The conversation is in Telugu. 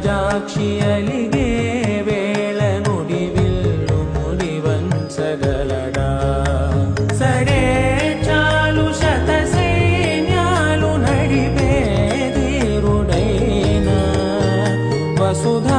వనజాక్షి అలిగే వేళ నుడివిల్లు ముడివంచగలడా సడే చాలు శత సైన్యాలు నడిపే ధీరుడైన వసుధ